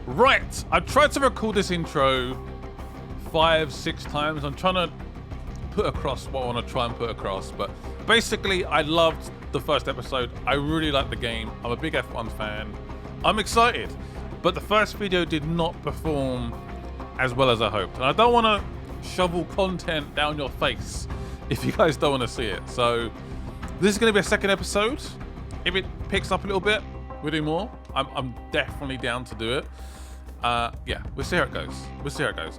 Right, I've tried to record this intro 5-6 times. I'm trying to put across what I want to try and put across, but basically I loved the first episode. I really like the game. I'm a big F1 fan. I'm excited, but the first video did not perform as well as I hoped, and I don't want to shovel content down your face if you guys don't want to see it. So this is going to be a second episode. If it picks up a little bit, we'll do more. I'm definitely down to do it. Yeah, we'll see how it goes.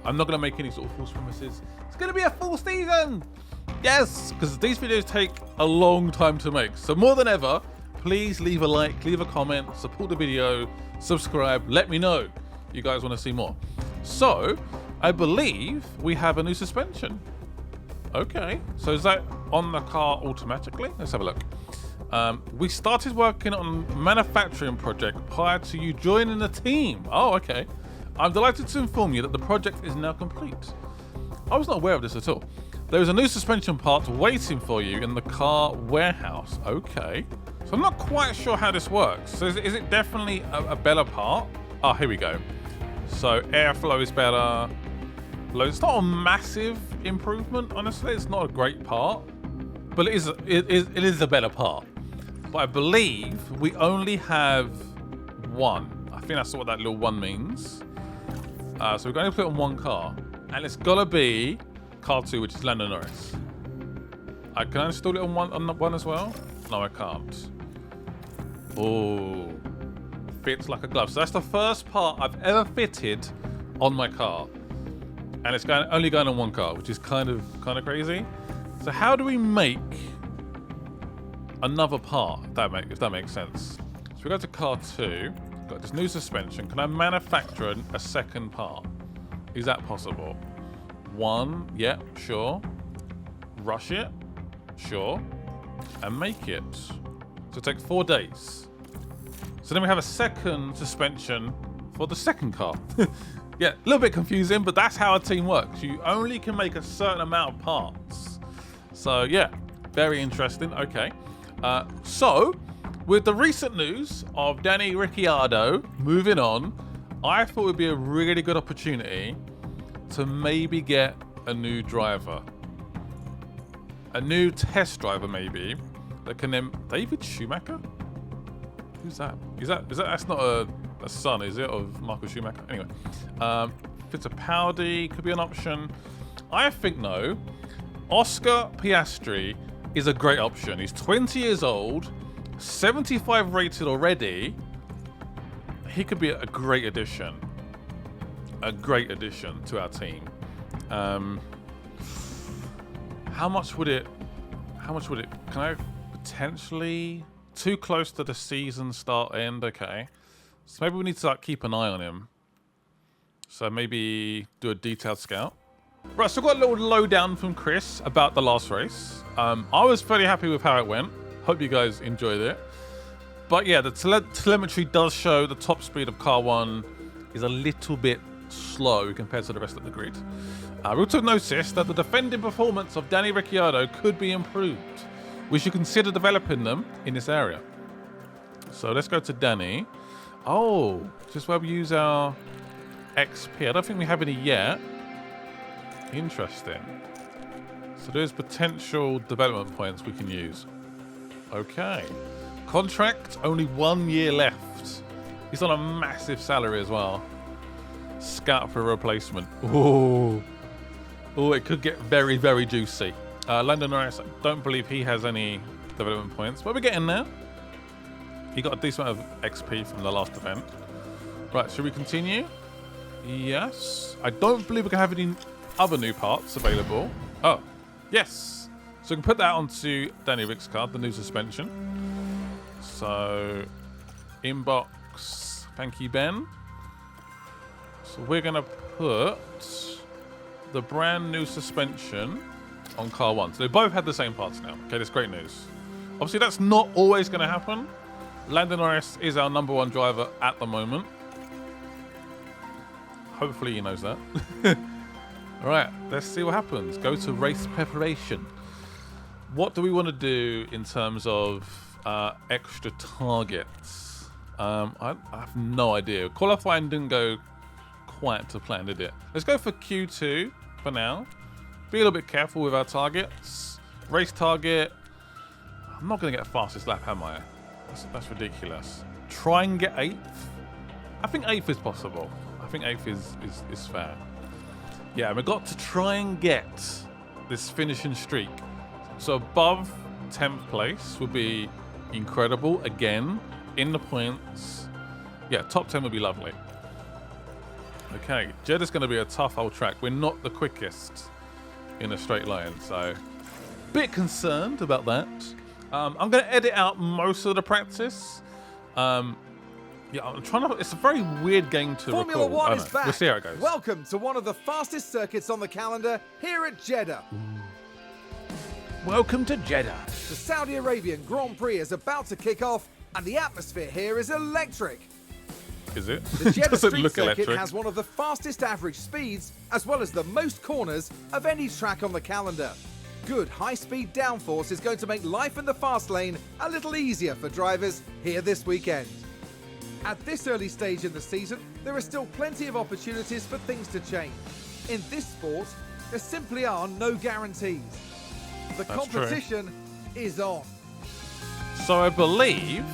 I'm not going to make any sort of false promises. It's going to be a full season. Yes, because these videos take a long time to make. So more than ever, please leave a like, leave a comment, support the video, subscribe, let me know you guys want to see more. So I believe we have a new suspension. Okay, so is that on the car automatically? Let's have a look. We started working on a manufacturing project prior to you joining the team. Oh, okay. I'm delighted to inform you that the project is now complete. I was not aware of this at all. There is a new suspension part waiting for you in the car warehouse. Okay. So I'm not quite sure how this works. So is it definitely a better part? Oh, here we go. So airflow is better. It's not a massive improvement, honestly. It's not a great part, but it is a better part. But I believe we only have one. I think that's what that little one means. So we're going to put it on one car, and it's gotta be car 2, which is Lando Norris. Can I install it on one as well? No, I can't. Oh, fits like a glove. So that's the first part I've ever fitted on my car, and it's only going on one car, which is kind of crazy. So how do we make another part, if that makes sense? So we go to car 2, got this new suspension. Can I manufacture a second part? Is that possible? 1, yeah, sure. Rush it, sure. And make it. So it takes 4 days. So then we have a second suspension for the second car. Yeah, a little bit confusing, but that's how a team works. You only can make a certain amount of parts. So yeah, very interesting. Okay. So with the recent news of Danny Ricciardo moving on, I thought it would be a really good opportunity to maybe get a new driver. A new test driver maybe, that can then... David Schumacher? Who's that? That's not a son, is it, of Michael Schumacher? Anyway, Fittipaldi could be an option. I think, no, Oscar Piastri is a great option. He's 20 years old, 75 rated already. He could be a great addition. A great addition to our team. How much would it... Can I potentially... Too close to the season start end, okay. So maybe we need to keep an eye on him. So maybe do a detailed scout. Right, so I got a little lowdown from Chris about the last race. I was fairly happy with how it went. Hope you guys enjoyed it. But yeah, the telemetry does show the top speed of car 1 is a little bit slow compared to the rest of the grid. We also noticed that the defending performance of Danny Ricciardo could be improved. We should consider developing them in this area. So let's go to Danny. Oh, just where we use our XP. I don't think we have any yet. Interesting. So there's potential development points we can use. Okay. Contract, only 1 year left. He's on a massive salary as well. Scout for a replacement. Oh, it could get very, very juicy. Lando Norris, I don't believe he has any development points, but we're getting there. He got a decent amount of XP from the last event. Right, should we continue? Yes. I don't believe we can have any other new parts available. Oh, yes. So we can put that onto Danny Rick's card, the new suspension. So, inbox, thank you, Ben. So we're going to put the brand new suspension on car 1. So they both had the same parts now. Okay, that's great news. Obviously, that's not always going to happen. Lando Norris is our #1 driver at the moment. Hopefully he knows that. All right, let's see what happens. Go to race preparation. What do we want to do in terms of extra targets? I have no idea. Qualifying didn't go quite to plan, did it? Let's go for Q2 for now. Be a little bit careful with our targets. Race target. I'm not going to get fastest lap, am I? That's ridiculous. Try and get 8th. I think 8th is possible. I think 8th is fair. Yeah, we've got to try and get this finishing streak. So above 10th place would be incredible. Again, in the points. Yeah, top 10 would be lovely. Okay, Jeddah's going to be a tough old track. We're not the quickest in a straight line, so bit concerned about that. I'm going to edit out most of the practice. Yeah, I'm trying to. It's a very weird game to Formula record. One is back. We'll see how it goes. Welcome to one of the fastest circuits on the calendar here at Jeddah. Welcome to Jeddah. The Saudi Arabian Grand Prix is about to kick off, and the atmosphere here is electric. Is it? The Jeddah Doesn't Street look Circuit electric. has one of the fastest average speeds, as well as the most corners of any track on the calendar. Good high-speed downforce is going to make life in the fast lane a little easier for drivers here this weekend. At this early stage in the season, there are still plenty of opportunities for things to change. In this sport, there simply are no guarantees. The competition is on. So I believe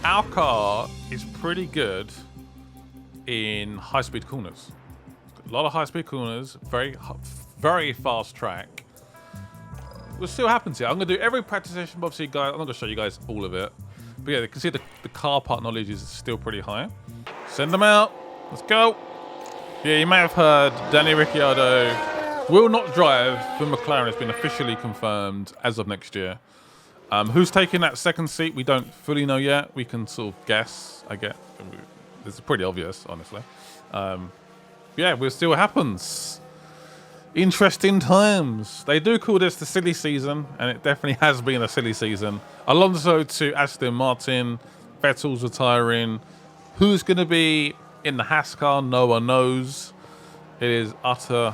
our car is pretty good in high-speed corners. A lot of high-speed corners, very fast track. We'll see what happens here. I'm going to do every practice session, but obviously, guys, I'm not going to show you guys all of it. But yeah, you can see the car part knowledge is still pretty high. Send them out. Let's go. Yeah, you may have heard Danny Ricciardo will not drive for McLaren. It's been officially confirmed as of next year. Who's taking that second seat? We don't fully know yet. We can sort of guess. I get. It's pretty obvious, honestly. Yeah, we'll see what happens. Interesting times. They do call this the silly season, and it definitely has been a silly season. Alonso to Aston Martin, Vettel's retiring. Who's going to be in the Haas car? No one knows. It is utter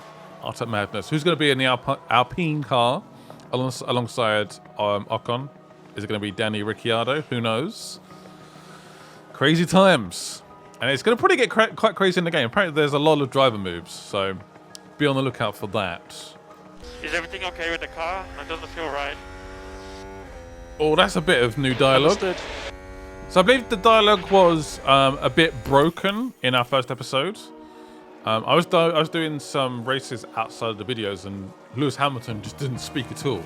madness. Who's going to be in the Alpine car alongside Ocon? Is it going to be Danny Ricciardo? Who knows? Crazy times. And it's going to probably get quite crazy in the game. Apparently there's a lot of driver moves, so be on the lookout for that. Is everything okay with the car? It doesn't feel right. Oh, that's a bit of new dialogue. Understood. So I believe the dialogue was a bit broken in our first episode. I was doing some races outside of the videos, and Lewis Hamilton just didn't speak at all.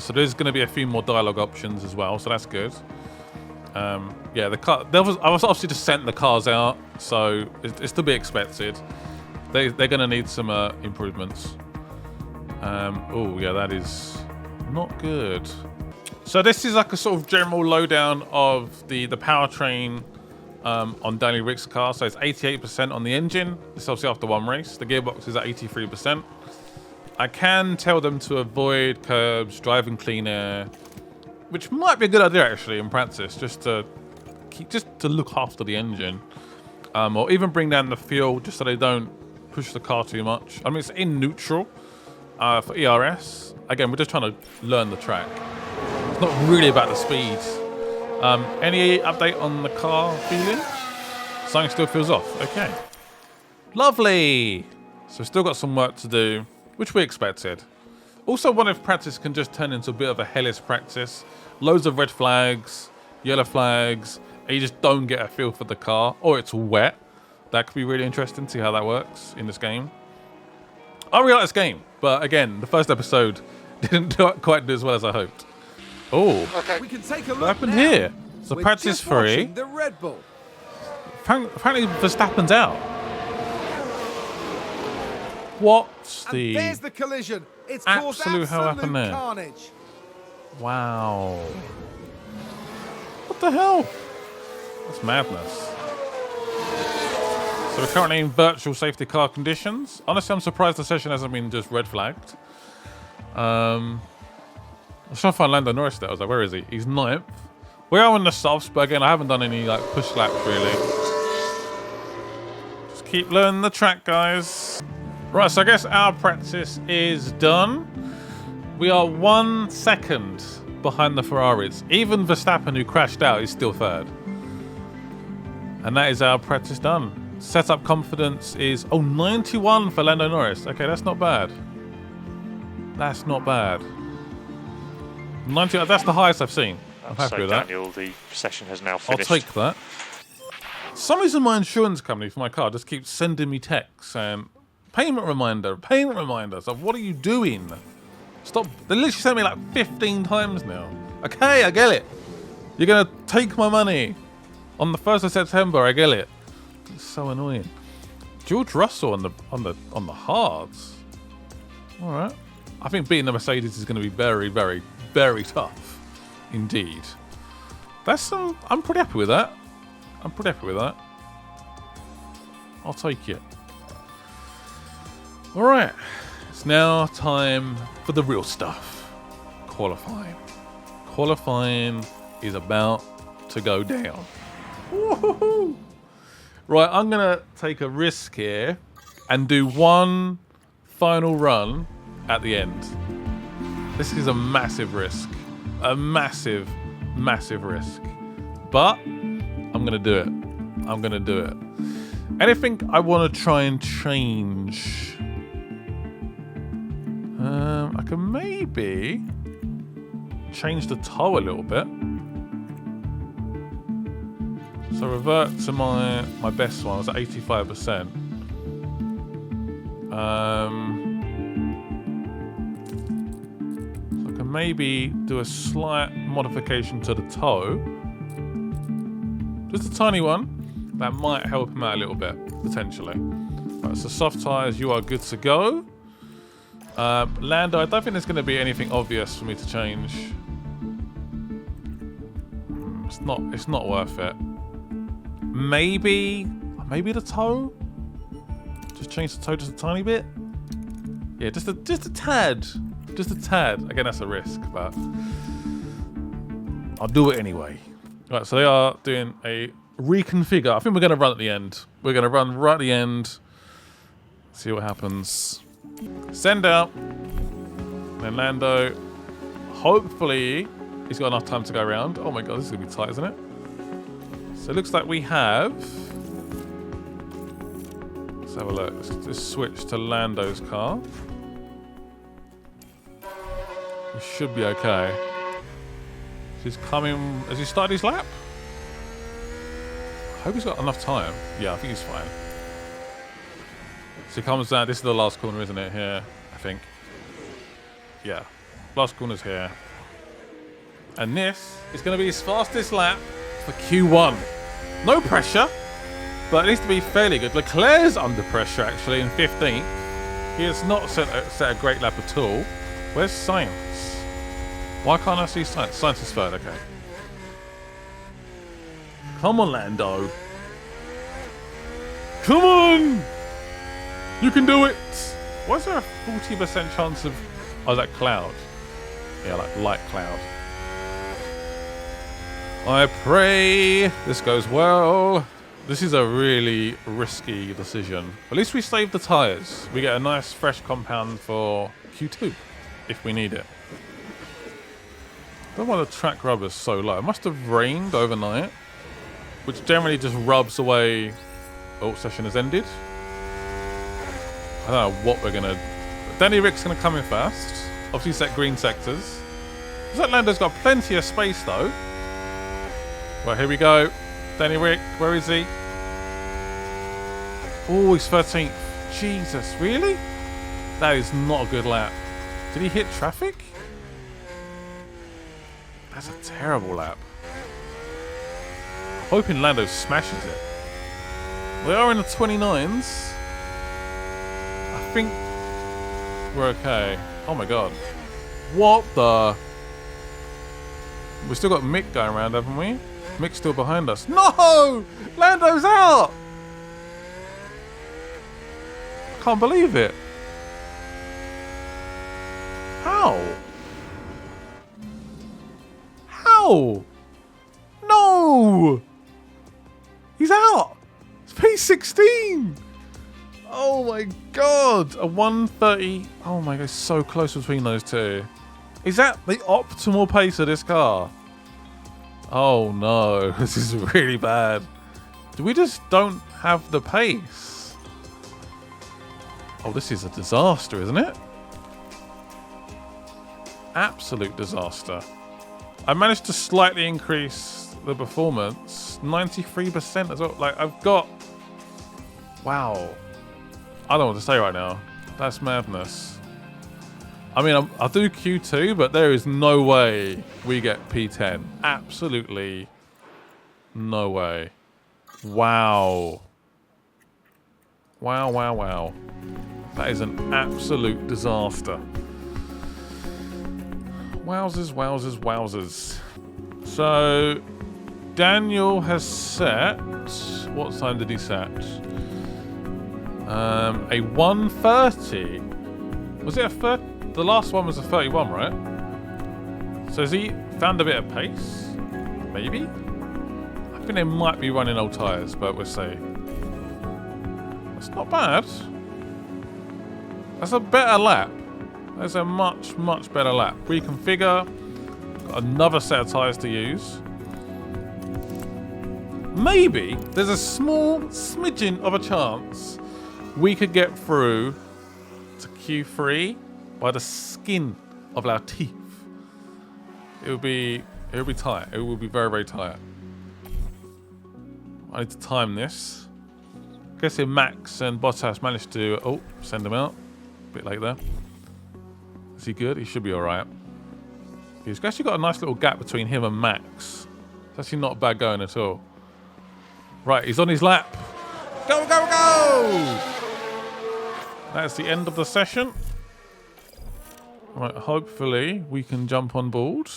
So there's going to be a few more dialogue options as well, so that's good. Yeah, the car. I was obviously just sent the cars out, so it's to be expected. They're going to need some improvements. Oh, yeah, that is not good. So this is like a sort of general lowdown of the powertrain on Danny Rick's car. So it's 88% on the engine. This is obviously after one race. The gearbox is at 83%. I can tell them to avoid curbs, drive in clean air, which might be a good idea actually in practice, just to look after the engine, or even bring down the fuel just so they don't push the car too much. I mean, it's in neutral for ERS. Again, we're just trying to learn the track. It's not really about the speed. Any update on the car feeling? Something still feels off. Okay. Lovely. So we've still got some work to do, which we expected. Also, what if practice can just turn into a bit of a hellish practice? Loads of red flags, yellow flags, and you just don't get a feel for the car, or it's wet. That could be really interesting to see how that works in this game. I really like this game, but again, the first episode didn't quite do as well as I hoped. Oh, Okay. We can take a look what happened now. here? So We're practice just free. watching the Red Bull. Apparently Verstappen's out. What's And the there's the collision. It's caused absolute hell happened there? carnage. Wow. What the hell? That's madness. So we're currently in virtual safety car conditions. Honestly, I'm surprised the session hasn't been just red flagged. I was trying to find Lando Norris there. I was like, where is he? He's 9th. We are on the softs, but again, I haven't done any like push laps really. Just keep learning the track, guys. Right, so I guess our practice is done. We are 1 second behind the Ferraris. Even Verstappen, who crashed out, is still third. And that is our practice done. Setup confidence is 91 for Lando Norris. Okay, that's not bad. That's not bad. 90. That's the highest I've seen. I'm happy so with that. Daniel, the session has now I'll finished. take that. Some reason my insurance company for my car just keeps sending me texts and payment reminder. So what are you doing? Stop. They literally sent me like 15 times now. Okay, I get it. You're gonna take my money on the 1st of September. I get it. It's so annoying. George Russell on the hards. All right. I think beating the Mercedes is going to be very, very, very tough, indeed. I'm pretty happy with that. I'll take it. All right. It's now time for the real stuff. Qualifying. Qualifying is about to go down. Woo-hoo-hoo. Right, I'm going to take a risk here and do one final run at the end. This is a massive risk. A massive, massive risk. But I'm going to do it. Anything I want to try and change? I can maybe change the toe a little bit. So revert to my best one. I was at 85%. So I can maybe do a slight modification to the toe. Just a tiny one. That might help him out a little bit, potentially. Right, so soft tyres, you are good to go. Lando, I don't think there's going to be anything obvious for me to change. It's not worth it. Maybe the toe. Just change the toe just a tiny bit. Yeah, just a tad. Just a tad. Again, that's a risk, but I'll do it anyway. Right, so they are doing a reconfigure. I think we're going to run at the end. We're going to run right at the end. See what happens. Send out. Then Lando. Hopefully, he's got enough time to go around. Oh my god, this is going to be tight, isn't it? So it looks like we have... Let's have a look. Let's just switch to Lando's car. We should be okay. He's coming... Has he started his lap? I hope he's got enough time. Yeah, I think he's fine. So he comes down. This is the last corner, isn't it? Here, I think. Yeah. Last corner's here. And this is going to be his fastest lap for Q1. No pressure, but it needs to be fairly good. Leclerc's under pressure, actually, in 15th. He has not set a great lap at all. Where's Sainz? Why can't I see Sainz? Sainz is third, okay. Come on, Lando. Come on! You can do it! Why is there a 40% chance of... Oh, that cloud. Yeah, like light cloud. I pray this goes well. This is a really risky decision. At least we saved the tyres. We get a nice fresh compound for Q2 if we need it. I don't know why the track rubber is so low. It must have rained overnight, which generally just rubs away. Oh, session has ended. I don't know what we're going to... Danny Rick's going to come in first. Obviously set green sectors. That Lando's got plenty of space though. Well, here we go. Danny Rick, where is he? Oh, he's 13th. Jesus, really? That is not a good lap. Did he hit traffic? That's a terrible lap. I'm hoping Lando smashes it. We are in the 29s. I think we're okay. Oh my god. What the? We've still got Mick going around, haven't we? Mick's still behind us. No! Lando's out! I can't believe it. How? How? No! He's out! It's P16! Oh my god! A 130. Oh my god, so close between those two. Is that the optimal pace of this car? Oh no, this is really bad. We just don't have the pace. Oh, this is a disaster, isn't it? Absolute disaster. I managed to slightly increase the performance, 93% as well. Like, I've got... Wow. I don't know what to say right now. That's madness. I mean, I'll do Q2, but there is no way we get P10. Absolutely no way. Wow. Wow, wow, wow. That is an absolute disaster. Wowzers, wowzers, wowzers. So, Daniel has set... What time did he set? A 130. Was it a 30? The last one was a 31, right? So has he found a bit of pace? Maybe? I think they might be running old tyres, but we'll see. That's not bad. That's a better lap. That's a much, much better lap. Reconfigure. Got another set of tyres to use. Maybe there's a small smidgen of a chance we could get through to Q3 by the skin of our teeth. It would be tight. It would be very, very tight. I need to time this. Guessing Max and Bottas managed to send him out. A bit late there. Is he good? He should be alright. He's actually got a nice little gap between him and Max. It's actually not bad going at all. Right, he's on his lap. Go, go, go! That's the end of the session. Right, hopefully we can jump on board.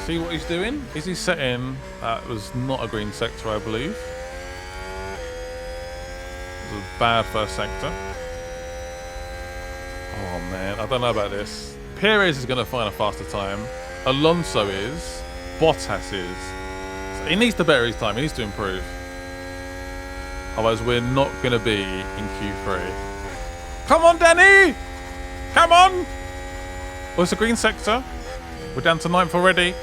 See what he's doing. Is he setting? That was not a green sector, I believe. It was a bad first sector. Oh man, I don't know about this. Perez is going to find a faster time. Alonso is. Bottas is. So he needs to better his time. He needs to improve. Otherwise, we're not going to be in Q3. Come on, Danny! Come on! Well, it's a green sector. We're down to 9th already.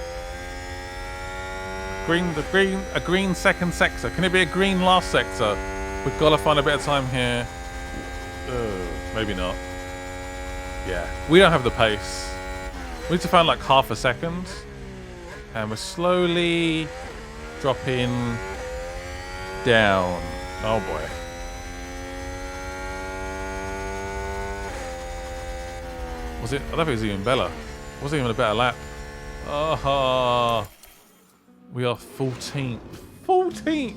A green second sector. Can it be a green last sector? We've got to find a bit of time here. Maybe not. Yeah, we don't have the pace. We need to find like half a second. And we're slowly dropping down. Oh boy. Was it? I don't think it was even better. It wasn't even a better lap. Oh, we are 14th. 14th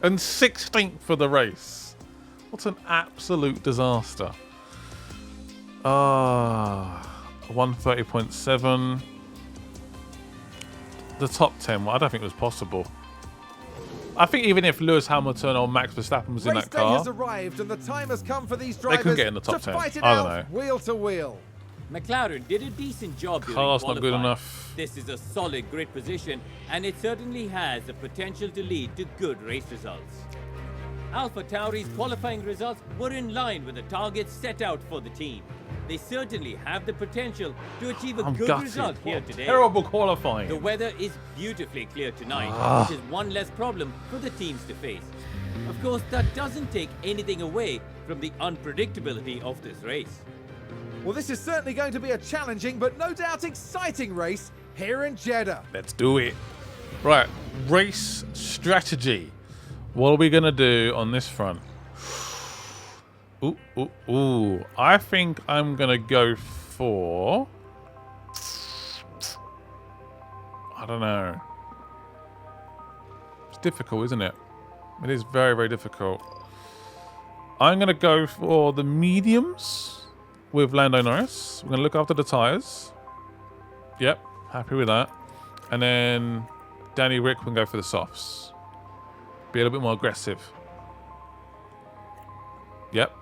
and 16th for the race. What an absolute disaster. 130.7. The top 10, I don't think it was possible. I think even if Lewis Hamilton or Max Verstappen was in that car, has arrived and the time has come for these drivers they couldn't get in the top 10. Fight it I don't out, know. wheel to wheel. McLaren did a decent job during Car's qualifying. not good enough. This is a solid grid position, and it certainly has the potential to lead to good race results. Alpha Tauri's qualifying results were in line with the targets set out for the team. They certainly have the potential to achieve a good gutted. result here today. Terrible qualifying. The weather is beautifully clear tonight, which is one less problem for the teams to face. Of course, that doesn't take anything away from the unpredictability of this race. Well, this is certainly going to be a challenging but no doubt exciting race here in Jeddah. Let's do it. Right, race strategy. What are we going to do on this front? Ooh. I think I'm going to go for... I don't know. It's difficult, isn't it? It is very, very difficult. I'm going to go for the mediums with Lando Norris. We're going to look after the tyres. Yep, happy with that. And then Danny Rick can go for the softs. Be a little bit more aggressive. Yep.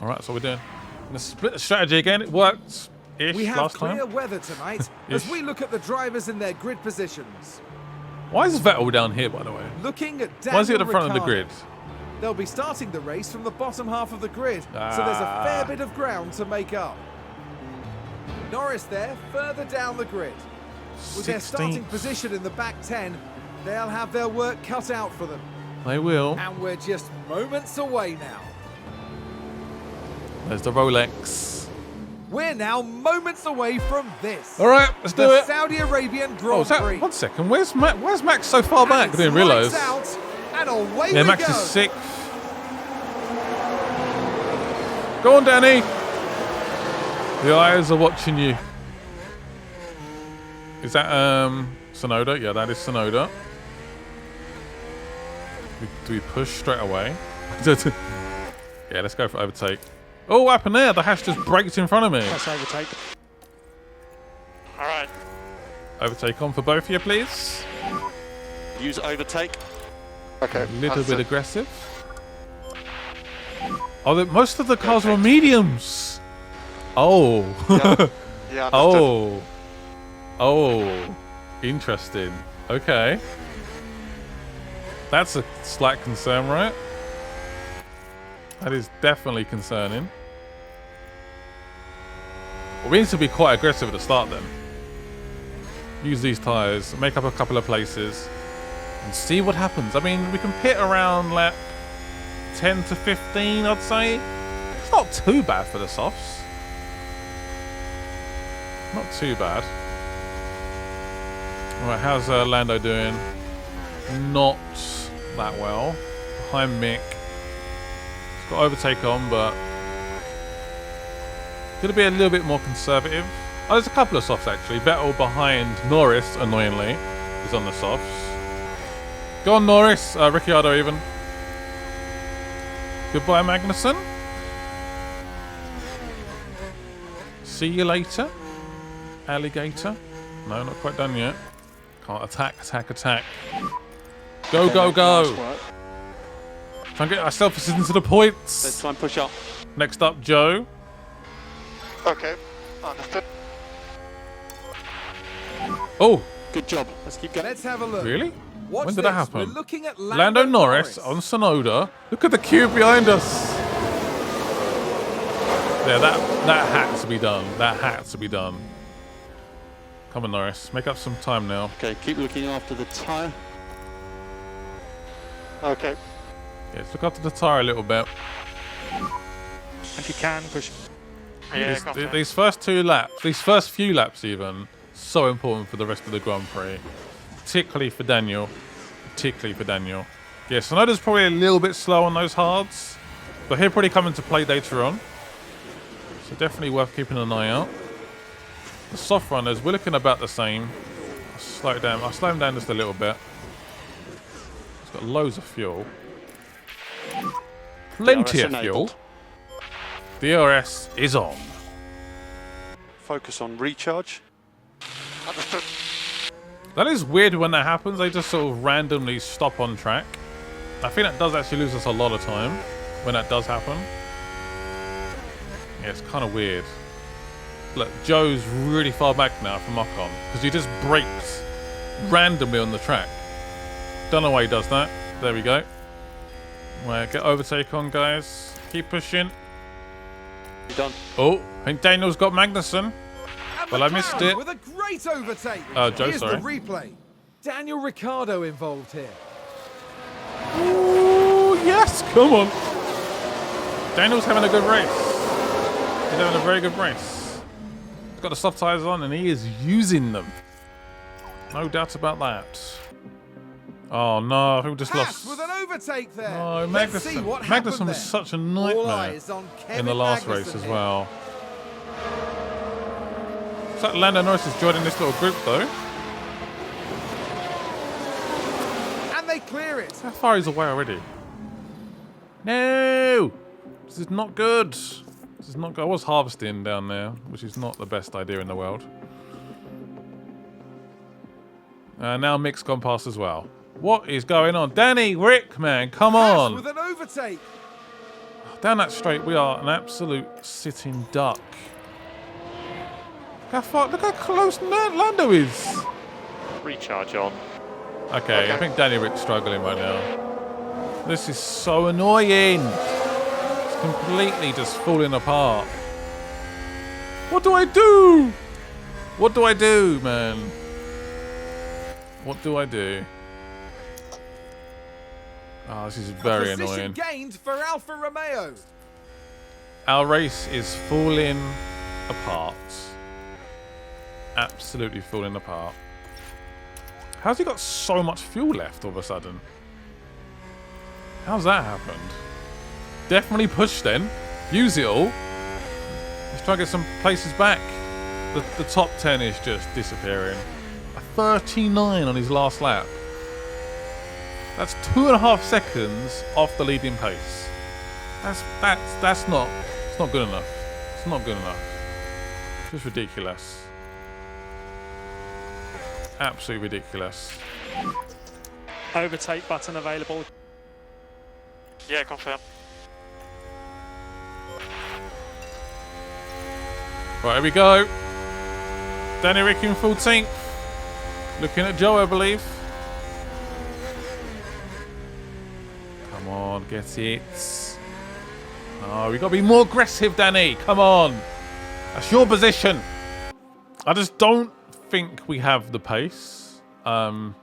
All right, that's what we're doing. I'm going to split the strategy again. It worked. We have last clear time. weather tonight as we look at the drivers in their grid positions. Why is Vettel down here, by the way? Looking at Daniel Why is he at the front of the Ricciardo. grid? They'll be starting the race from the bottom half of the grid, so there's a fair bit of ground to make up. Norris there, further down the grid. With their starting 16th. position in the back 10, they'll have their work cut out for them. They will. And we're just moments away now. There's the Rolex. We're now moments away from this. All right, let's do the it. Saudi Arabian Oh, Grand is that, Prix. 1 second. Where's Max so far And back? I it's didn't realise. lights out, and away Yeah, we Max go. is 6th. Go on, Danny. The eyes are watching you. Is that Sonoda? Yeah, that is Sonoda. Do we push straight away? Yeah, let's go for overtake. Oh, what happened there? The hash just braked in front of me. That's overtake. All right. Overtake on for both of you, please. Use overtake. Okay. A little bit aggressive. Oh, most of the cars were mediums. Oh. Yeah. Oh. Oh. Interesting. Okay. That's a slight concern, right? That is definitely concerning. Well, we need to be quite aggressive at the start then. Use these tyres, make up a couple of places, and see what happens. I mean, we can pit around lap 10 to 15, I'd say. It's not too bad for the softs. Not too bad. Alright, how's Lando doing? Not that well. Behind Mick. He's got overtake on, but gonna be a little bit more conservative. Oh, there's a couple of softs actually. Vettel behind Norris, annoyingly, is on the softs. Go on, Norris. Ricciardo even. Goodbye, Magnussen. See you later, alligator. No, not quite done yet. Can't attack, attack, attack. Go, go, go. Try and get ourselves into the points. Let's try and push up. Next up, Joe. Okay. Understood. Oh, Good job. Let's keep going. Let's have a look. really? Watch When did that this. happen? We're looking at Lando Norris on Sonoda. Look at the cube behind us. There, that had to be done. That had to be done. Come on, Norris. Make up some time now. Okay, keep looking after the tyre. Okay. Yes, look after the tyre a little bit. If you can, push. Yeah, got that. These first two laps, these first few laps even, so important for the rest of the Grand Prix. Particularly for Daniel. Particularly for Daniel. Yeah, Sonoda's probably a little bit slow on those hards, but he'll probably come into play later on. So definitely worth keeping an eye out. The soft runners, we're looking about the same. I'll slow it down. I'll slow him down just a little bit. He's got loads of fuel. Plenty of DRS fuel. enabled. DRS is on. Focus on recharge. Understood. That is weird when that happens. They just sort of randomly stop on track. I think that does actually lose us a lot of time when that does happen. Yeah, it's kind of weird. Look, Joe's really far back now from Ocon because he just brakes randomly on the track. Don't know why he does that. There we go. Well, get overtake on, guys. Keep pushing. You done? Oh, I think Daniel's got Magnussen. Well, I missed it. With a great overtake. Joe, Here's sorry. the replay. Daniel Ricciardo involved here. Ooh, yes, come on. Daniel's having a good race. He's having a very good race. He's got the soft tyres on and he is using them. No doubt about that. Oh no, who just Haas lost? with an overtake there. Oh, Let's see Magnussen. what happened Magnussen was there. such a All nightmare eyes on Kevin in the last Magnussen race as here. well. Looks like Lando Norris is joining this little group though. And they clear it. How far he's away already? No! This is not good. This is not good. I was harvesting down there, which is not the best idea in the world. Now Mick's gone past as well. What is going on? Danny, Rick, man, come Haas on. with an overtake. Down that straight, we are an absolute sitting duck. How far? Look how close Lando is. Recharge on. Okay, I think Danny Rick's struggling right now. This is so annoying. It's completely just falling apart. What do I do? What do I do, man? What do I do? Oh, this is very Position annoying. gained for Alfa Romeo. Our race is falling apart. Absolutely falling apart. How's he got so much fuel left all of a sudden? How's that happened? Definitely push then. Use it all. Let's try and get some places back. The top 10 is just disappearing. A 39 on his last lap. That's 2.5 seconds off the leading pace. That's not. It's not good enough. It's not good enough. Just ridiculous. Absolutely ridiculous. Overtake button available. Yeah, confirm. Right, here we go. Danny Rick in 14th. Looking at Joe, I believe. Come on, get it. Oh, we got to be more aggressive, Danny. Come on. That's your position. I just don't think we have the pace. I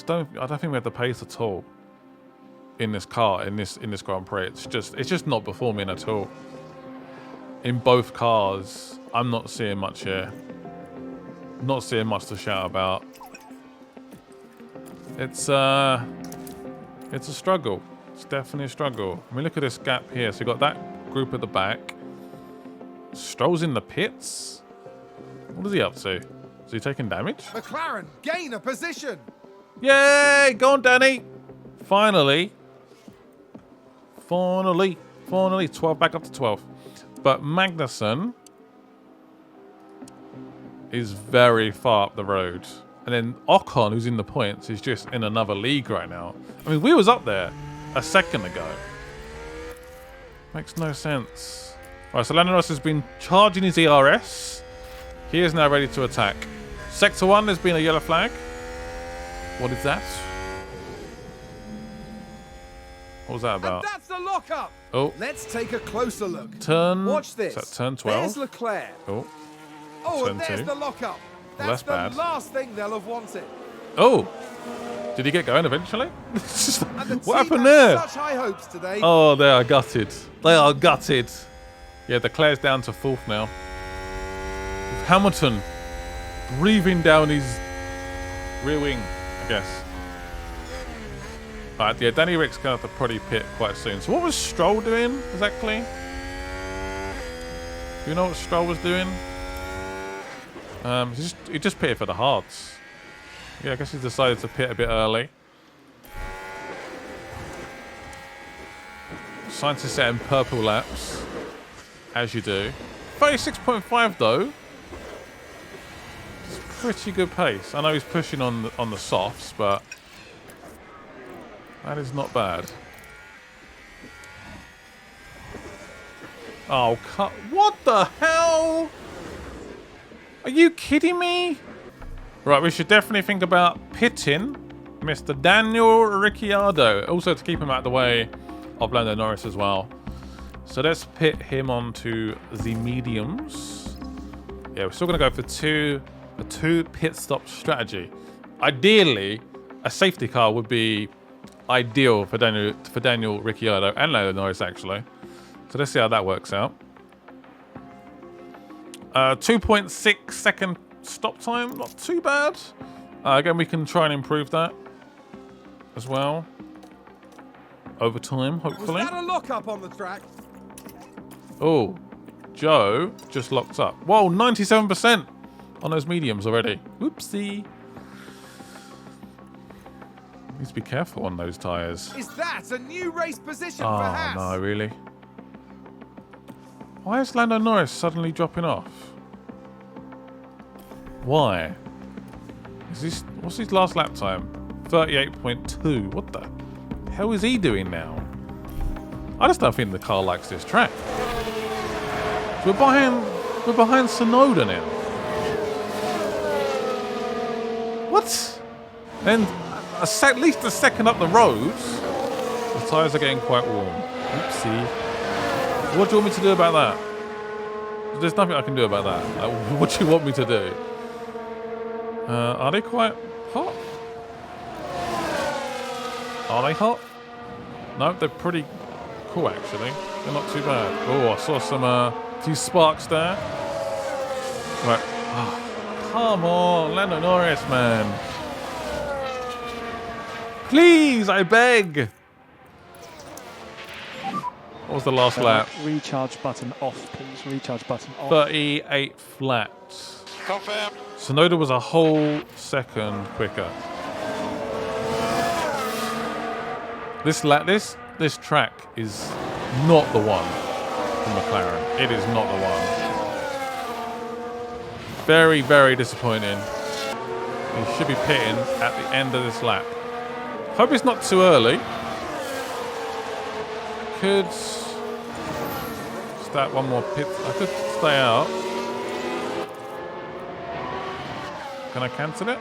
don't think we have the pace at all in this car, in this Grand Prix. It's just not performing at all. In both cars, I'm not seeing much here. Not seeing much to shout about. It's a struggle. It's definitely a struggle. I mean, look at this gap here. So you got that group at the back. Stroll's in the pits. What is he up to? Is he taking damage? McLaren gain a position. Yay! Go on, Danny. Finally. 12 back up to 12. But Magnussen is very far up the road. And then Ocon, who's in the points, is just in another league right now. I mean, we was up there a second ago. Makes no sense. All right, so Lando Norris has been charging his ERS. He is now ready to attack. Sector 1, there's been a yellow flag. What is that? What was that about? And that's the lockup. Oh. Let's take a closer look. Turn. Watch this. Is that turn 12? There's Leclerc. Oh. Oh, Turn and there's 2. the lockup. Well, That's that's bad. the last thing they'll have wanted. Oh. Did he get going eventually? And the What team happened has there? Such high hopes today. Oh, they are gutted. They are gutted. Yeah, Leclerc's down to 4th now. With Hamilton breathing down his rear wing, I guess. Alright, yeah, Danny Rick's going to have to probably pit quite soon. So what was Stroll doing exactly? Do you know what Stroll was doing? He just pitted for the hards. Yeah, I guess he decided to pit a bit early. Scientists setting purple laps, as you do. 36.5 though. It's pretty good pace. I know he's pushing on the softs, but that is not bad. Oh, what the hell? Are you kidding me? Right, we should definitely think about pitting Mr. Daniel Ricciardo. Also to keep him out of the way of Lando Norris as well. So let's pit him onto the mediums. Yeah, we're still going to go for a two pit stop strategy. Ideally, a safety car would be ideal for Daniel Ricciardo and Lando Norris actually. So let's see how that works out. 2.6 second stop time, not too bad. Again, we can try and improve that as well over time, hopefully. Was that a lockup on the track? Oh, Joe just locked up. Whoa, 97% on those mediums already. Whoopsie. Needs to be careful on those tyres. Is that a new race position for Oh, Haas? no, really? Why is Lando Norris suddenly dropping off? Why? What's his last lap time? 38.2. What the hell is he doing now? I just don't think the car likes this track. We're behind Sonoda now. What? And at least a second up the road, the tyres are getting quite warm. Oopsie. What do you want me to do about that? There's nothing I can do about that. What do you want me to do? Are they quite hot? Are they hot? No, they're pretty cool actually. They're not too bad. Oh, I saw some few sparks there. Right. Oh, come on, Lando Norris, man. Please, I beg. What was the last lap? Recharge button off, please. Recharge button off. 38 flat. Confirm. Sonoda was a whole second quicker. This track is not the one for McLaren. It is not the one. Very, very disappointing. He should be pitting at the end of this lap. Hope it's not too early. Could start one more pit. I could stay out. Can I cancel it?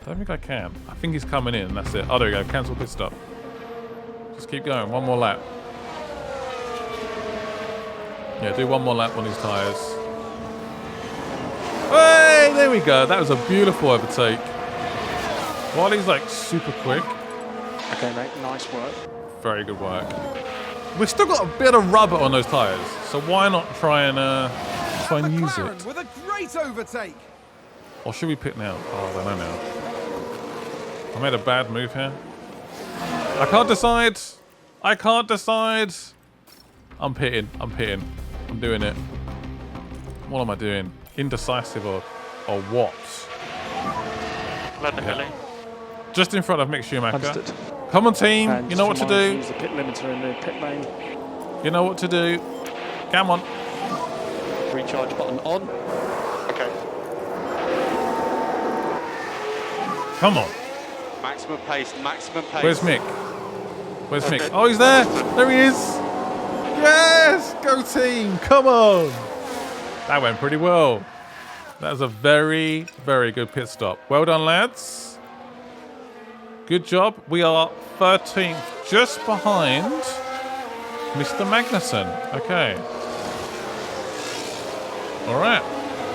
I don't think I can. I think he's coming in. That's it. Oh, there we go. Cancel pit stop. Just keep going. One more lap. Yeah, do one more lap on his tyres. Hey, there we go. That was a beautiful overtake. While he's like super quick. Okay, mate. Nice work. Very good work. We've still got a bit of rubber on those tyres, so why not try and use McLaren it? with a great overtake. Or should we pit now? Oh, I don't know now. I made a bad move here. I can't decide. I can't decide. I'm pitting. I'm pitting. I'm doing it. What am I doing? Indecisive or what? Let the Yeah. Just in front of Mick Schumacher. Understood. Come on, team. And You know what to do. Use the pit limiter in the pit lane. You know what to do. Come on. Recharge button on. Okay. Come on. Maximum pace. Maximum pace. Where's Mick? Where's Mick? Oh, he's there. There he is. Yes. Go team. Come on. That went pretty well. That was a very, very good pit stop. Well done, lads. Good job. We are 13th, just behind Mr. Magnussen. Okay. All right.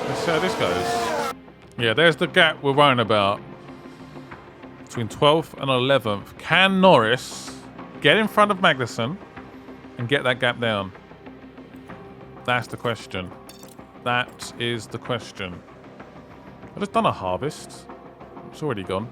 Let's see how this goes. Yeah, there's the gap we're worrying about. Between 12th and 11th. Can Norris get in front of Magnussen and get that gap down? That's the question. That is the question. I've just done a harvest. It's already gone.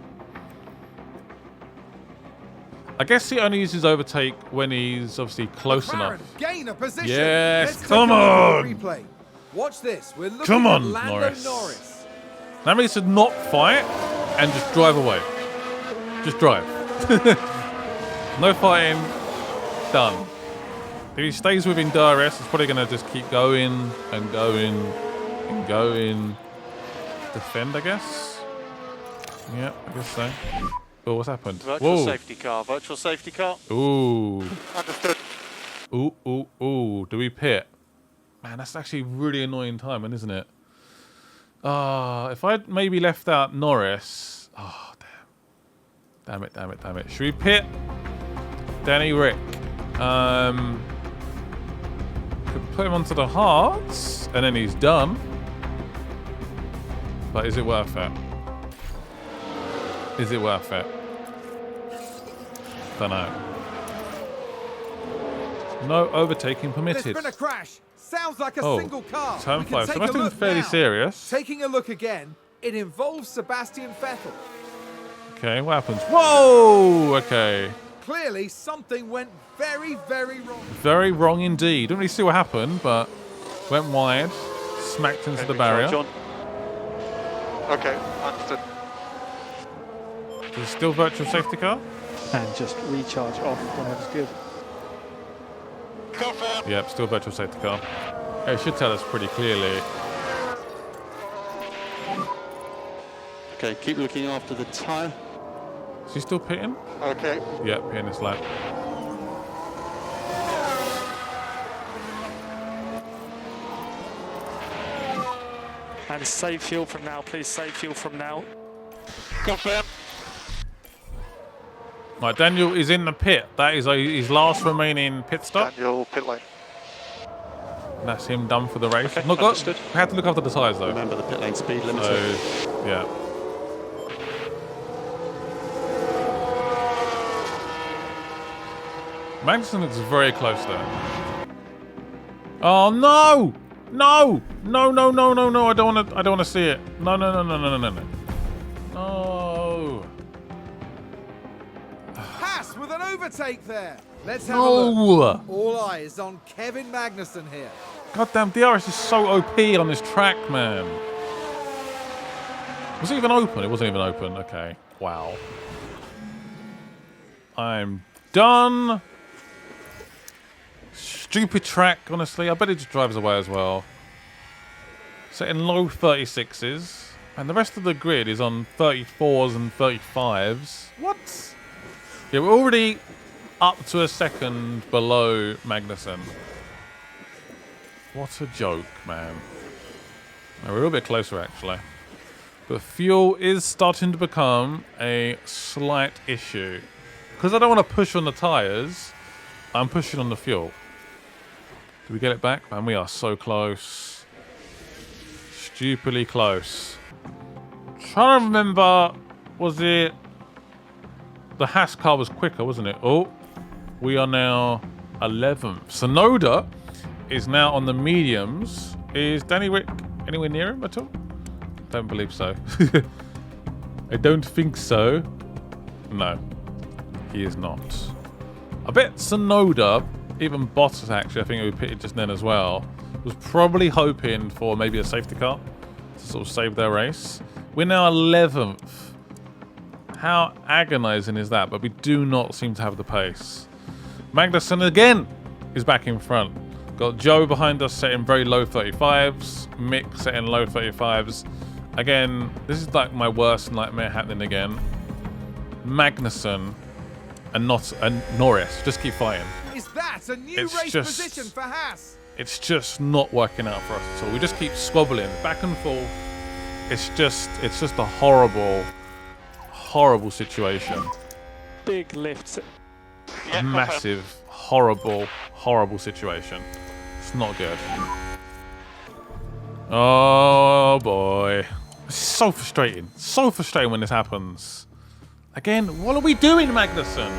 I guess he only uses overtake when he's obviously close McLaren enough. gain a position. Yes, Let's take come a look at on. the replay. Watch this. We're looking Come on, at Lando Norris. Norris. That means to not fight and just drive away. Just drive. No fighting. Done. If he stays within DRS, he's probably going to just keep going and going and going. Defend, I guess. Yeah, I guess so. Oh, what's happened? Virtual safety car. Virtual safety car. Ooh. Understood. Ooh, ooh, ooh. Do we pit? Man, that's actually really annoying timing, isn't it? If I'd maybe left out Norris. Oh, damn. Damn it, damn it, damn it. Should we pit? Danny Rick. Could put him onto the hards, and then he's done. But is it worth it? Is it worth it? Don't know. No overtaking permitted. There's been a crash. Sounds like a Oh, single car. turn We can 5. take So must a have been look fairly now. serious. Taking a look again, it involves Sebastian Vettel. Okay, what happens? Whoa! Okay. Clearly, something went very, very wrong. Very wrong indeed. Don't really see what happened, but went wide, smacked into the barrier. John. Okay, understood. Is it still virtual safety car? And just recharge off whenever's good. Confirm. Yep, still virtual safety car. It should tell us pretty clearly. Okay, keep looking after the tyre. Is he still pitting? Okay. Yep, pitting this lap. And save fuel from now, please. Save fuel from now. Confirm. Right, Daniel is in the pit. That is his last remaining pit stop. Daniel, pit lane. That's him done for the race. Okay, Look, we understood. had to look after the tyres though. Remember the pit lane speed limiter. So, yeah. Magnussen is very close there. Oh no! No! No! No! No! No! No! I don't want to. I don't want to see it. No! No! No! No! No! No! No! No! Haas with an overtake there. Let's have a look. No! All eyes on Kevin Magnussen here. Goddamn, DRS is so OP on this track, man. Was it even open? It wasn't even open. Okay. Wow. I'm done. Stupid track, honestly. I bet it just drives away as well. Setting low 36s. And the rest of the grid is on 34s and 35s. What? Yeah, we're already up to a second below Magnussen. What a joke, man. We're a little bit closer, actually. But fuel is starting to become a slight issue. Because I don't want to push on the tyres, I'm pushing on the fuel. Do we get it back? Man, we are so close. Stupidly close. Trying to remember, was it... The Haas car was quicker, wasn't it? Oh, we are now 11th. Sonoda is now on the mediums. Is Danny Rick anywhere near him at all? Don't believe so. I don't think so. No, he is not. I bet Sonoda, even Bottas actually, I think we pitted just then as well, was probably hoping for maybe a safety car to sort of save their race. We're now 11th. How agonizing is that? But we do not seem to have the pace. Magnussen again is back in front. Got Joe behind us setting very low 35s. Mick setting low 35s. Again, this is like my worst nightmare happening again. Magnussen and Norris just keep fighting. Is that a new race position for Haas? It's just not working out for us at all. We just keep squabbling back and forth. It's just a horrible situation. Big lifts. Yeah, Massive, horrible situation. It's not good. Oh boy. It's so frustrating. So frustrating when this happens. Again, what are we doing, Magnussen?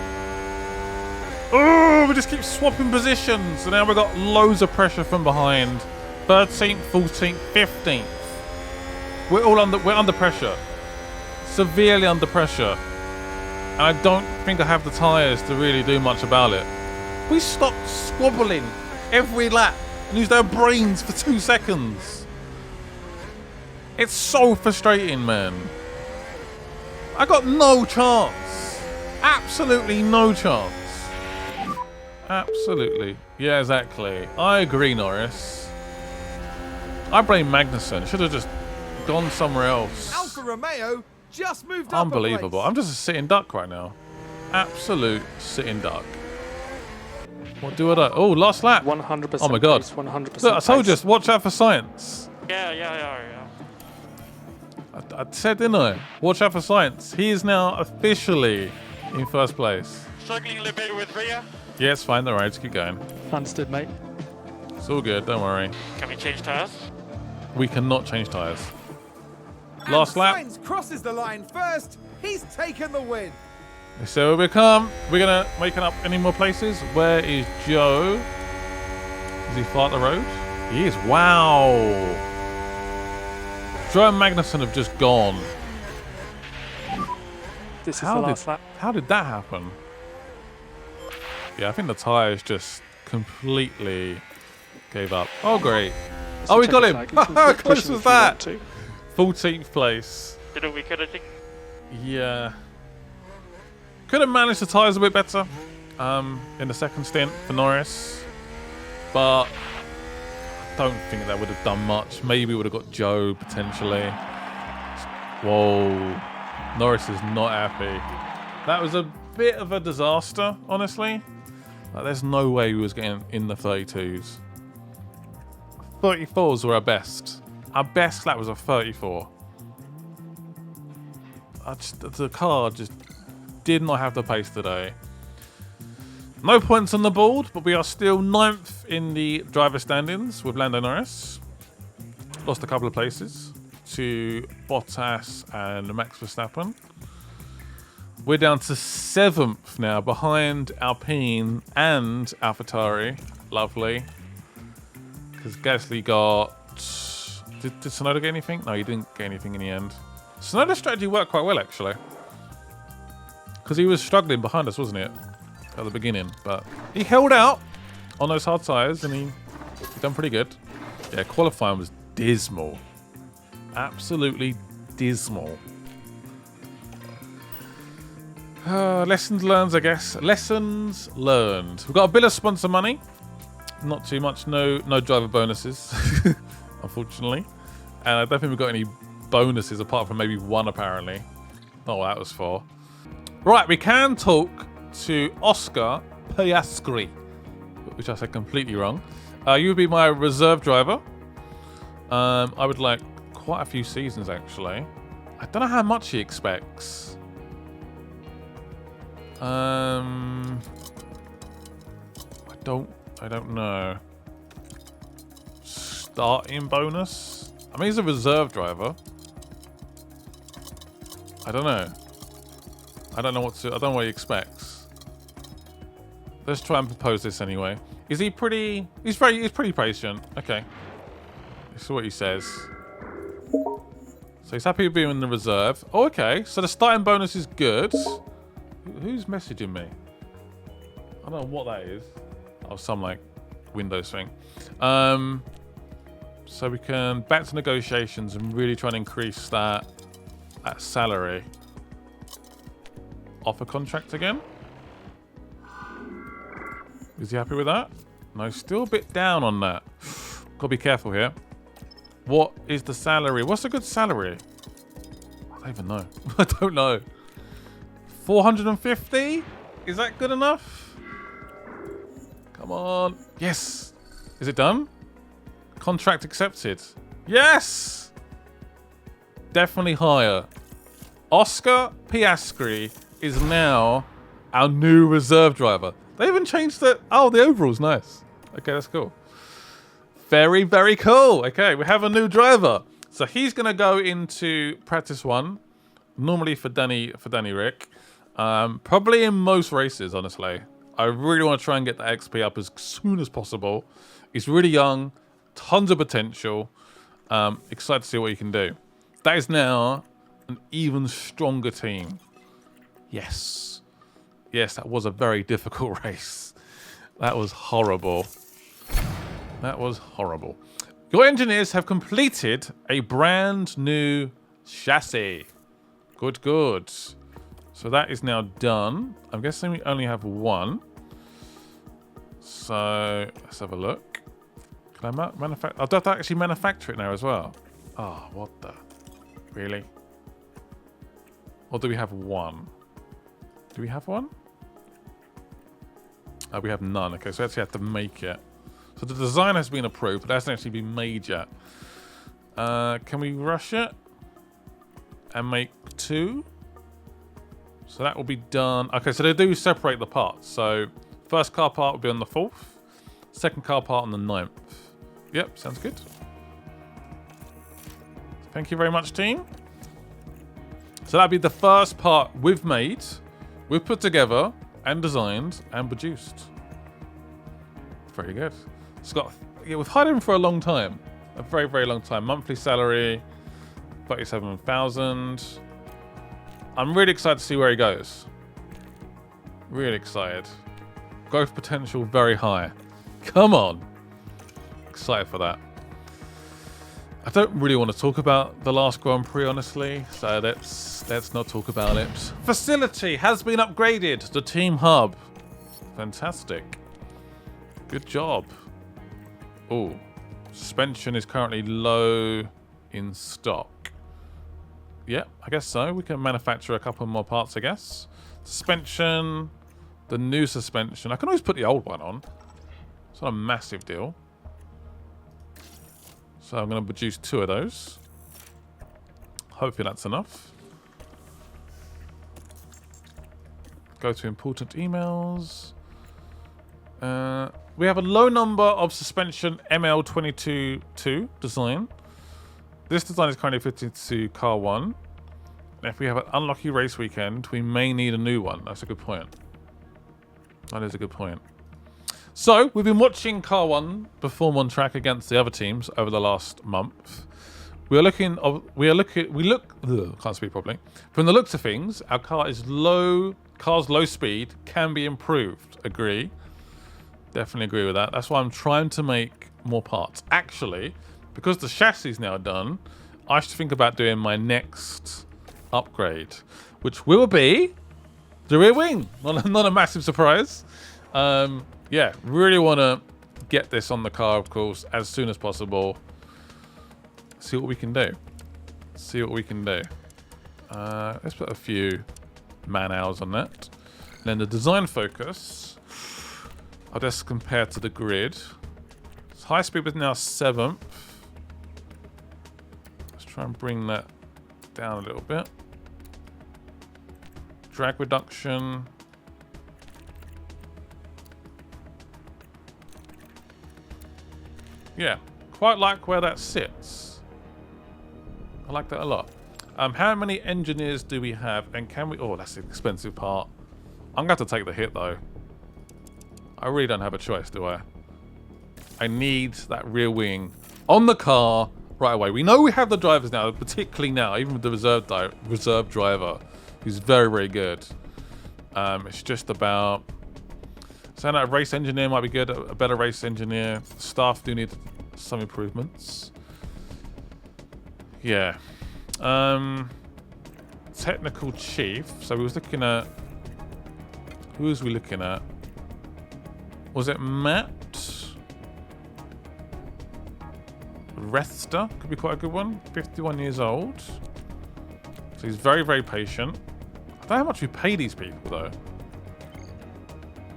Oh, we just keep swapping positions. And now we've got loads of pressure from behind. 13th, 14th, 15th. We're under pressure. Severely under pressure. And I don't think I have the tyres to really do much about it. We stopped squabbling every lap and used our brains for 2 seconds. It's so frustrating, man. I got no chance. Absolutely no chance. Absolutely. Yeah, exactly. I agree, Norris. I blame Magnussen. Should have just gone somewhere else. Alfa Romeo just moved up. Unbelievable. I'm just a sitting duck right now. Absolute sitting duck. What do I do? Oh, last lap. 100%. Oh my god. 100%. Look, I told you, watch out for science. Yeah. I said, didn't I? Watch out for science. He is now officially in first place. Struggling a little bit with Rhea. Yeah, it's fine. All right, just keep going. Understood, mate. It's all good. Don't worry. Can we change tires? We cannot change tyres. And Last lap. Sainz crosses the line first. He's taken the win. So we come. We're gonna making up any more places. Where is Joe? Is he far up the road? He is. Wow. Joe and Magnussen have just gone. This is the last lap. How did that happen? Yeah, I think the tyres just completely gave up. Oh, great. Oh, we got him. How close was that? 14th place. Did we could, I think. Yeah. Could have managed the tyres a bit better in the second stint for Norris. But I don't think that would have done much. Maybe we would have got Joe, potentially. Whoa. Norris is not happy. That was a bit of a disaster, honestly. Like, there's no way we was getting in the 32s. 34s were our best. Our best lap was a 34. The car just did not have the pace today. No points on the board, but we are still 9th in the driver standings with Lando Norris. Lost a couple of places to Bottas and Max Verstappen. We're down to 7th now, behind Alpine and AlphaTauri. Lovely. Because Gasly got... Did Tsunoda get anything? No, he didn't get anything in the end. Tsunoda's strategy worked quite well, actually. Because he was struggling behind us, wasn't it? At the beginning. But he held out on those hard tyres and he done pretty good. Yeah, qualifying was dismal. Absolutely dismal. Lessons learned, I guess. Lessons learned. We've got a bit of sponsor money. Not too much. No driver bonuses, unfortunately. And I don't think we've got any bonuses apart from maybe one, apparently. Not what that was for. Right, we can talk to Oscar Piastri, which I said completely wrong. You would be my reserve driver. I would like quite a few seasons, actually. I don't know how much he expects. I don't know. Starting bonus? I mean, he's a reserve driver. I don't know. I don't know what he expects. Let's try and propose this anyway. Is he pretty... He's pretty patient. Okay. This is what he says. So he's happy with being in the reserve. Oh, okay. So the starting bonus is good. Who's messaging me? I don't know what that is. Oh, some like Windows thing. So we can back to negotiations and really try and increase that salary. Offer contract again. Is he happy with that? No, still a bit down on that. Gotta be careful here. What is the salary? What's a good salary? I don't even know. I don't know. 450? Is that good enough? Come on. Yes. Is it done? Contract accepted. Yes. Definitely higher. Oscar Piastri is now our new reserve driver. They even changed the... Oh, the overall's nice. Okay, that's cool. Very, very cool. Okay, we have a new driver. So he's going to go into practice 1. Normally for Danny Rick. Probably in most races, honestly. I really want to try and get the XP up as soon as possible. He's really young. Tons of potential. Excited to see what he can do. That is now an even stronger team. Yes. Yes, that was a very difficult race. That was horrible. That was horrible. Your engineers have completed a brand new chassis. Good, good. So that is now done. I'm guessing we only have one. So let's have a look. Can I manufacture? I'll have to actually manufacture it now as well. Oh, what the? Really? Or do we have one? Do we have one? Oh, we have none. Okay, so we actually have to make it. So the design has been approved, but it hasn't actually been made yet. Can we rush it? And make 2? So that will be done. Okay, so they do separate the parts. So first car part will be on the 4th. Second car part on the 9th. Yep, sounds good. Thank you very much, team. So that'll be the first part we've made, we've put together, and designed, and produced. Very good. Scott, yeah, we've hired him for a long time. A very, very long time. Monthly salary, 37,000. I'm really excited to see where he goes. Really excited. Growth potential very high. Come on. Excited for that. I don't really want to talk about the last Grand Prix, honestly, so let's not talk about it. Facility has been upgraded. The team hub. Fantastic. Good job. Oh, suspension is currently low in stock. Yeah, I guess so. We can manufacture a couple more parts, I guess. Suspension, the new suspension. I can always put the old one on. It's not a massive deal. So I'm going to produce 2 of those. Hopefully that's enough. Go to important emails. We have a low number of suspension ML22 design. This design is currently fitted to car 1. If we have an unlucky race weekend, we may need a new one. That's a good point. That is a good point. So, we've been watching Car 1 perform on track against the other teams over the last month. Can't speak properly. From the looks of things, our car's low speed can be improved. Agree. Definitely agree with that. That's why I'm trying to make more parts. Actually, because the chassis is now done, I should think about doing my next upgrade, which will be the rear wing. Not a massive surprise. Yeah, really want to get this on the car, of course, as soon as possible. See what we can do. See what we can do. Let's put a few man hours on that. And then the design focus, I'll just compare to the grid. So high speed was now 7th. Let's try and bring that down a little bit. Drag reduction. Yeah, quite like where that sits. I like that a lot. How many engineers do we have? And can we... Oh, that's an expensive part. I'm going to have to take the hit, though. I really don't have a choice, do I? I need that rear wing on the car right away. We know we have the drivers now, particularly now, even with the reserve driver, who's very, very good. It's just about... Saying that a race engineer might be good, a better race engineer. Staff do need some improvements. Yeah. Technical chief. So we was looking at... Who was we looking at? Was it Matt? Rethster could be quite a good one. 51 years old. So he's very, very patient. I don't know how much we pay these people, though.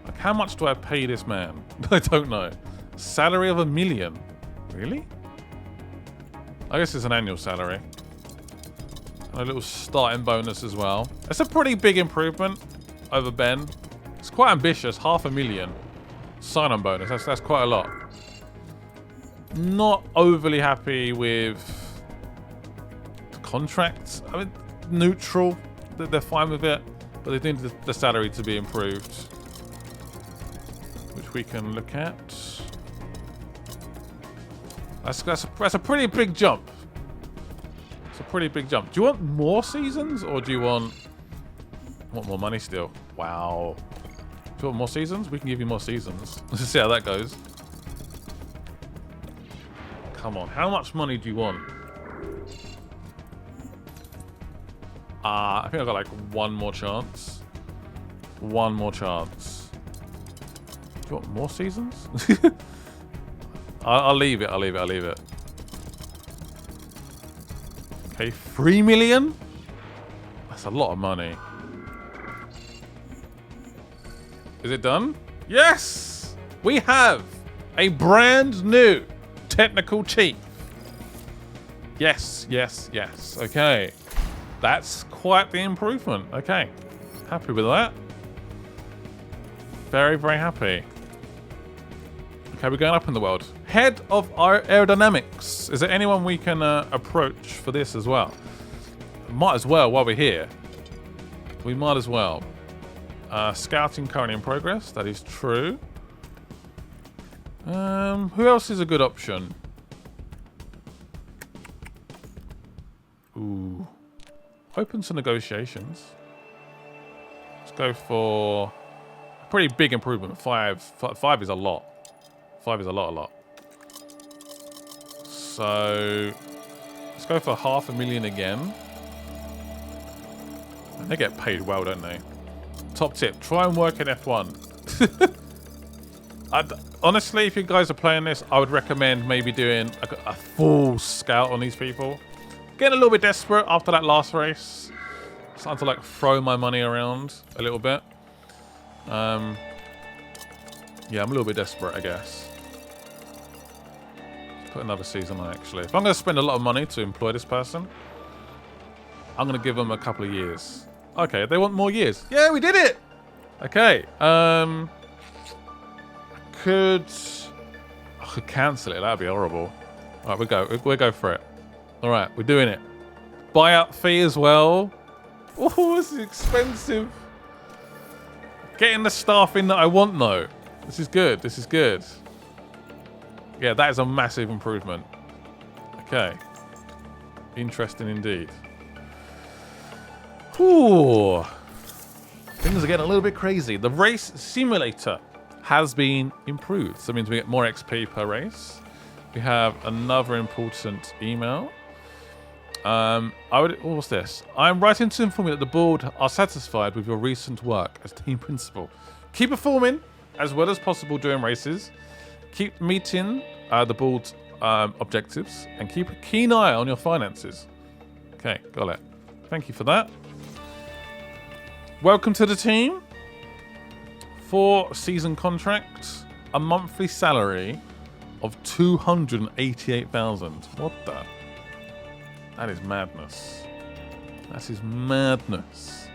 Like, how much do I pay this man? I don't know. Salary of $1 million. Really? I guess it's an annual salary. And a little starting bonus as well. It's a pretty big improvement over Ben. It's quite ambitious. $500,000 sign-on bonus. That's quite a lot. Not overly happy with the contracts. I mean, neutral. They're fine with it, but they need the salary to be improved, which we can look at. That's a pretty big jump. It's a pretty big jump. Do you want more seasons, or do you want more money still? Wow. Do you want more seasons? We can give you more seasons. Let's see how that goes. Come on, how much money do you want? I think I've got like one more chance. One more chance. Do you want more seasons? I'll leave it. I'll leave it. Okay, 3 million? That's a lot of money. Is it done? Yes! We have a brand new technical chief. Yes. Okay. That's quite the improvement. Okay. Happy with that. Very, very happy. Okay, we're going up in the world. Head of our aerodynamics. Is there anyone we can approach for this as well? Might as well while we're here. We might as well. Scouting currently in progress. That is true. Who else is a good option? Ooh. Open to negotiations. Let's go for a pretty big improvement. Five is a lot. 5 is a lot. So let's go for $500,000 again. And they get paid well, don't they? Top tip: try and work in F1. Honestly, if you guys are playing this, I would recommend maybe doing a full scout on these people. Getting a little bit desperate after that last race. Starting to like throw my money around a little bit. Yeah, I'm a little bit desperate, I guess. Put another season on, actually. If I'm going to spend a lot of money to employ this person, I'm going to give them a couple of years. Okay, they want more years. Yeah, we did it! Okay. I could cancel it. That'd be horrible. All right, we'll go for it. All right, we're doing it. Buyout fee as well. Oh, this is expensive. Getting the staff in that I want, though. This is good. This is good. Yeah, that is a massive improvement. Okay. Interesting indeed. Ooh. Things are getting a little bit crazy. The race simulator has been improved. So that means we get more XP per race. We have another important email. What's this? I'm writing to inform you that the board are satisfied with your recent work as team principal. Keep performing as well as possible during races. Keep meeting the board's objectives and keep a keen eye on your finances. Okay, got it. Thank you for that. Welcome to the team. 4-season contract, a monthly salary of 288,000. What the? That is madness. That is madness.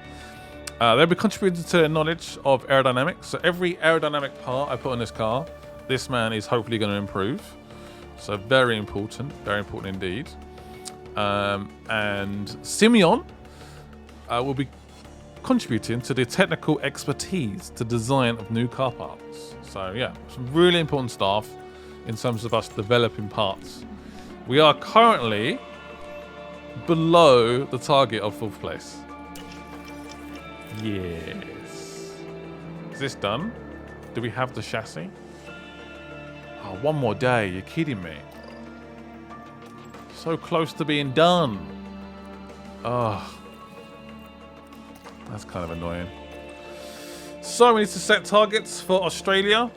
They'll be contributing to their knowledge of aerodynamics. So every aerodynamic part I put on this car, this man is hopefully going to improve. So very important indeed. And Simeon will be contributing to the technical expertise to design of new car parts. So yeah, some really important stuff in terms of us developing parts. We are currently below the target of 4th place. Yes. Is this done? Do we have the chassis? Oh, one more day. You're kidding me. So close to being done. Oh. That's kind of annoying. So we need to set targets for Australia.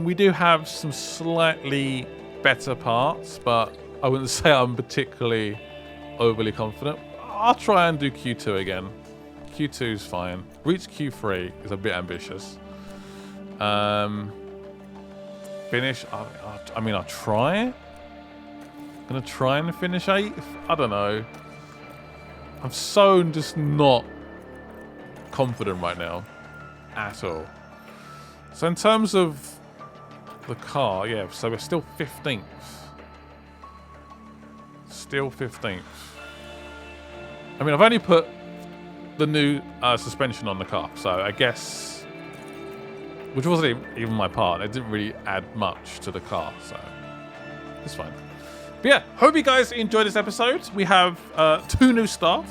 We do have some slightly better parts, but I wouldn't say I'm particularly overly confident. I'll try and do Q2 again. Q2 is fine. Reach Q3 is a bit ambitious. Finish. I mean, I'll try. Gonna try and finish 8th. I don't know. I'm so just not confident right now at all. So in terms of the car, yeah, so we're still 15th. Still 15th. I mean, I've only put the new suspension on the car, so I guess, which wasn't even my part. It didn't really add much to the car, so it's fine. But yeah, hope you guys enjoyed this episode. We have 2 new staff,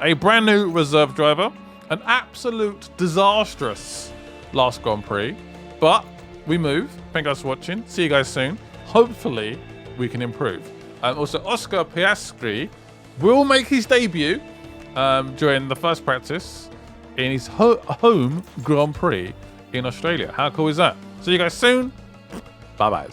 a brand new reserve driver, an absolute disastrous last Grand Prix, but we move. Thank you guys for watching. See you guys soon. Hopefully, we can improve. Also, Oscar Piastri will make his debut during the first practice in his home Grand Prix in Australia. How cool is that? See you guys soon. Bye-bye.